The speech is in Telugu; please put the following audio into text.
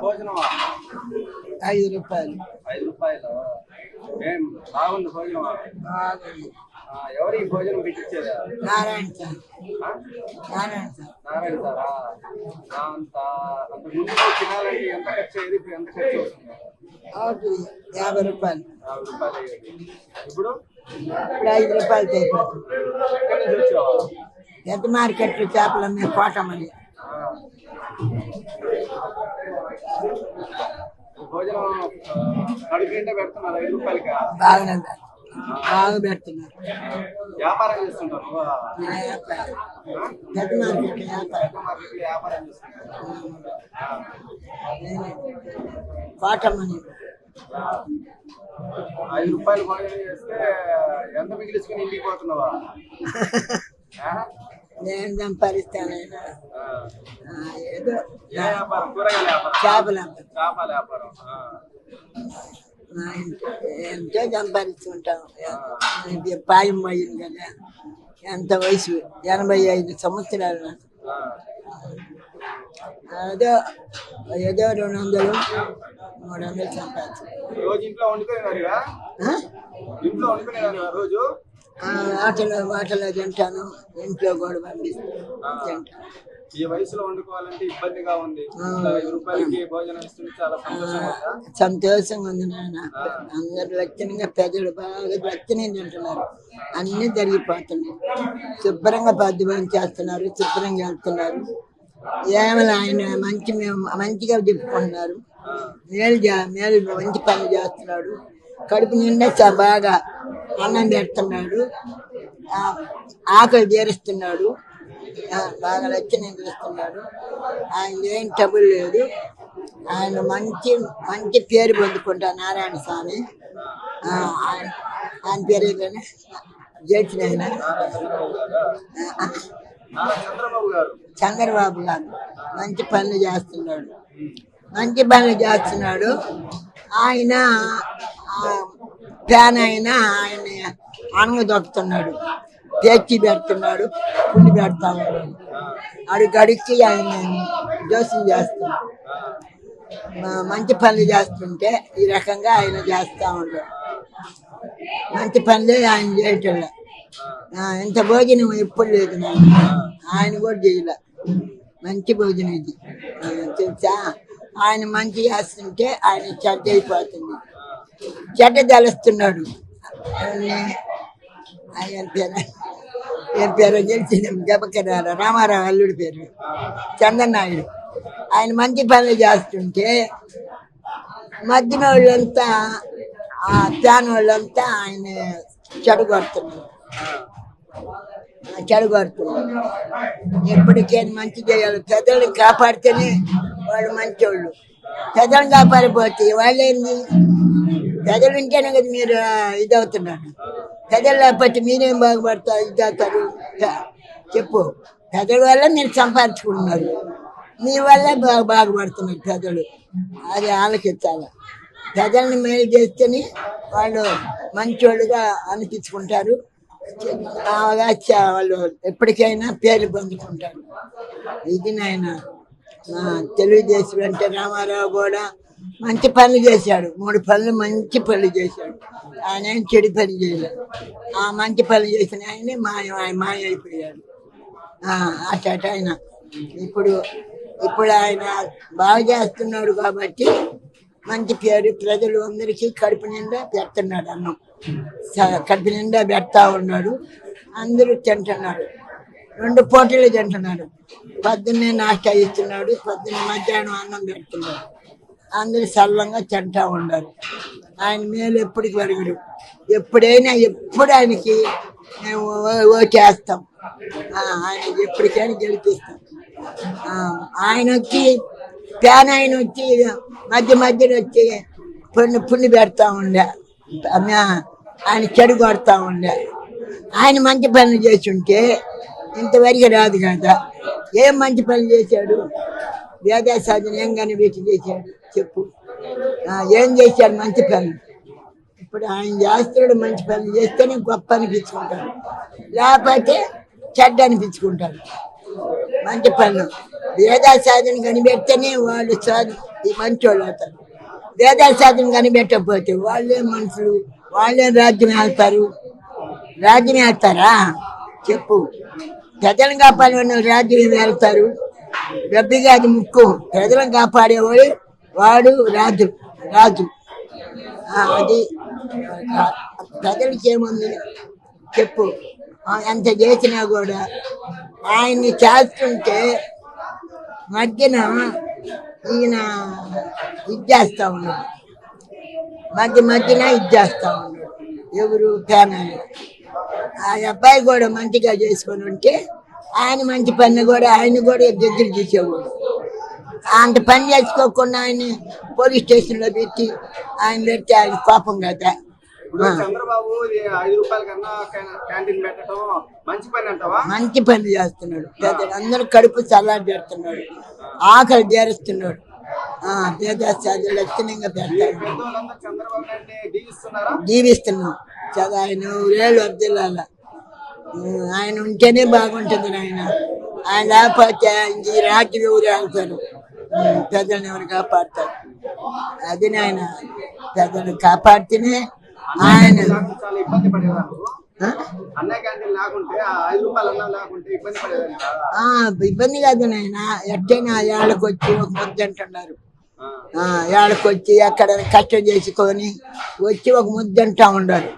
భోజనం? 5 రూపాయలు. 5 రూపాయలు. ఏం బాగుంది భోజనం? బాగుంది. ఎవరు ఈ భోజనం పెట్టించేదా? నారాయణ సార్. నారాయణ సారా? అంత ముందు తినాలంటే ఎంత ఖర్చు అయ్యేది, ఇప్పుడు ఎంత ఖర్చు అవుతుంది? 50 రూపాయలు. 50 రూపాయలు అయ్యేది. ఇప్పుడు 5 రూపాయలు అయిపోతుంది. ఎక్కడి నుంచి వచ్చావా? పెద్ద మార్కెట్లో చేపలు అమ్మే కోటమని. భోజనం కడుపు నిండా పెడుతున్నారు 5 రూపాయలకి. బాగా పెడుతున్నారు. వ్యాపారం చేస్తుంటారు. పెద్ద మార్కెట్ వ్యాపారం చేస్తుంటారు. కోటమని. 5 రూపాయలు భోజనం చేస్తే ఎంత మిగిలించుకుని ఇంటికి పోతున్నావా? నేను సంపాదిస్తానైనా ఏదో వ్యాపారం, కూరగాయల వ్యాపారం, చేపల వ్యాపారం. ఎంతో సంపాదిస్తుంటాం. పాయం పోయింది కదా, ఎంత వయసు 85 సంవత్సరాలు నాకు. ఏదో 200 300 సంపాదిస్తాను. రోజు ఇంట్లో వండుకునేదానివా? ఇంట్లో వండుకునేదానివా రోజు? వాటలో తింటాను, ఇంట్లో కూడా పంపిస్తాను తింటాను. ఈ వయసులో వండుకోవాలంటే ఇబ్బందిగా ఉంది. 5 రూపాయలకి భోజనం ఇస్తుంది, చాలా సంతోషంగా ఉంది నాన్న. అందరు లక్షణంగా పెద్దలు బాగా లక్షణంగా తింటున్నారు. అన్నీ జరిగిపోతున్నాయి. శుభ్రంగా పద్దుబం చేస్తున్నారు, శుభ్రంగా వెళ్తున్నారు. ఏమైనా ఆయన మంచిగా చెప్పుకుంటున్నారు. మేలు మంచి పనులు చేస్తున్నాడు. కడుపు నిండా బాగా అన్నం పెడుతున్నాడు, ఆకలి తీరుస్తున్నాడు, బాగా లక్షణం చేస్తున్నాడు. ఆయన ఏం ట్రబుల్ లేదు. ఆయన మంచి పేరు పొందుకుంటారు నారాయణ స్వామి. ఆయన పేరు ఏంటనే జడ్చిన ఆయన చంద్రబాబు గారు మంచి పనులు చేస్తున్నాడు. ఆయన ఫ్యాన్ అయినా ఆయన అన్నం దొక్కుతున్నాడు, పేచి పెడుతున్నాడు, పుండి పెడతా ఉన్నాడు. అడిగి ఆయన జోస్యం చేస్తున్నాడు. మంచి పనులు చేస్తుంటే ఈ రకంగా ఆయన చేస్తూ ఉంటాడు. మంచి పనులే ఆయన చేయటం. ఇంత భోజనం ఎప్పుడు లేదు ఆయన కూడా చేయలే. మంచి భోజనం ఇది తెలుసా. ఆయన మంచి చేస్తుంటే ఆయన చెడ్డ అయిపోతుంది, చెడ్డ తెలుస్తున్నాడు. ఆయన పేరు తెలిసింది గబకరారు రామారావు అల్లుడి పేరు చంద్రనాయుడు. ఆయన మంచి పనులు చేస్తుంటే మధ్యన వాళ్ళంతా ఫ్యాన్ వాళ్ళంతా ఆయన చెడగొడుతున్నారు. ఎప్పటికైనా మంచి చేయాలి. పెద్దల్ని కాపాడితేనే వాళ్ళు మంచోళ్ళు. పెద్దలను కాపాడిపోతే వాళ్ళేంది? పెద్దలు ఉంటేనే కదా మీరు ఇదవుతున్నారు. పెద్దలు లేకపోతే మీరేం బాగుపడతారు, ఇదవుతారు చెప్పు. పెద్దల వల్ల మీరు సంపాదించుకుంటున్నారు, మీ వల్ల బాగుపడుతున్నారు పెద్దలు. అది ఆలోచించాలి. పెద్దల్ని మేలు చేస్తేనే వాళ్ళు మంచోళ్ళుగా అనిపించుకుంటారు. వాళ్ళు ఎప్పటికైనా పేరు పొందుకుంటారు. ఇది నాయన తెలుగుదేశం అంటే రామారావు కూడా మంచి పనులు చేశాడు. 3 పనులు మంచి పనులు చేశాడు. ఆయన ఏం చెడు పని చేయలేదు. ఆ మంచి పనులు చేసిన ఆయనే మాయ అయిపోయాడు. అట్ట ఆయన ఇప్పుడు ఆయన బాగా చేస్తున్నాడు కాబట్టి మంచి పేరు ప్రజలు అందరికీ కడుపు నిండా పెడుతున్నాడు. అన్నం కడుపు నిండా పెడతా ఉన్నాడు. అందరూ తింటున్నారు. 2 పూటలు తింటున్నాడు. పొద్దున్నే నాష్టా ఇస్తున్నాడు, పొద్దున్న మధ్యాహ్నం అన్నం పెడుతున్నాడు. అందరూ సల్లంగా తింటా ఉన్నారు. ఆయన మేలు ఎప్పటికి వరగడు. ఎప్పుడు ఆయనకి మేము ఓటేస్తాం. ఆయన ఎప్పటికైనా గెలిపిస్తాం. ఆయన వచ్చి ఫ్యాన్ ఆయన వచ్చి మధ్యలో వచ్చి పుణ్య పెడతా ఉండే, ఆయన చెడు కొడతా ఉండే. ఆయన మంచి పనులు చేసి ఉంటే ఇంతవరకు రాదు కదా. ఏం మంచి పనులు చేశాడు? వేదా సాధన ఏం కనిపెట్టి చేశాడు చెప్పు. ఏం చేశాడు మంచి పనులు? ఇప్పుడు ఆయన చేస్తాడు. మంచి పనులు చేస్తేనే గొప్ప అనిపించుకుంటాడు, లేకపోతే చెడ్డ అనిపించుకుంటాడు. మంచి పనులు వేదా సాధన కనిపెడితేనే వాళ్ళు ఈ మంచి వాళ్ళు అవుతారు. వేదా సాధన కనిపెట్టకపోతే వాళ్ళే మనుషులు, వాళ్ళే రాజ్యం వెళ్తారు. రాజ్యం వెళ్తారా చెప్పు? ప్రజలను కాపాడే రాజ్యం వెళ్తారు. డబ్బిగా అది ముక్కు. ప్రజలను కాపాడేవాడు వాడు రాజు. రాజు అది ప్రజలకి ఏముంది చెప్పు? ఎంత చేసినా కూడా ఆయన్ని చేస్తుంటే మధ్యన ఈయన ఇది చేస్తా ఉన్నాడు. మధ్యన ఇది చేస్తా ఉన్నాడు. ఎవరు? ఫ్యామిలీ. ఆ అబ్బాయి కూడా మంచిగా చేసుకొని ఉంటే ఆయన మంచి పని కూడా ఆయన కూడా దగ్గర తీసేవాడు. అంత పని చేసుకోకుండా ఆయన పోలీస్ స్టేషన్లో పెట్టి ఆయన కోపం కదా. ఇప్పుడు చంద్రబాబు 5 రూపాయల కన్నా క్యాంటీన్ పెట్టడం మంచి పని అంటావా? మంచి పని చేస్తున్నాడు. అందరూ కడుపు చల్లారి పెడుతున్నాడు, ఆకలి తీరుస్తున్నాడు. లక్షణంగా పెడతాడు. జీవిస్తున్నాం. ఆయన ఊరేళ్ళు వర్దిల్లాల. ఆయన ఉంటేనే బాగుంటుంది. ఆయన లేకపోతే ఈ రాత్రి ఊరు వెళ్తారు. పెద్దలను ఎవరు కాపాడతారు? అది నాయన పెద్దలు కాపాడితేనే ఆయన. ఇబ్బంది కాదు నాయన. ఎట్టైనా ఏళ్ళకి వచ్చి ఒక ముద్ద అంటున్నారు. ఏళ్ళకి వచ్చి ఎక్కడ కష్టం చేసుకొని వచ్చి ఒక ముద్ద అంటా ఉండాలి.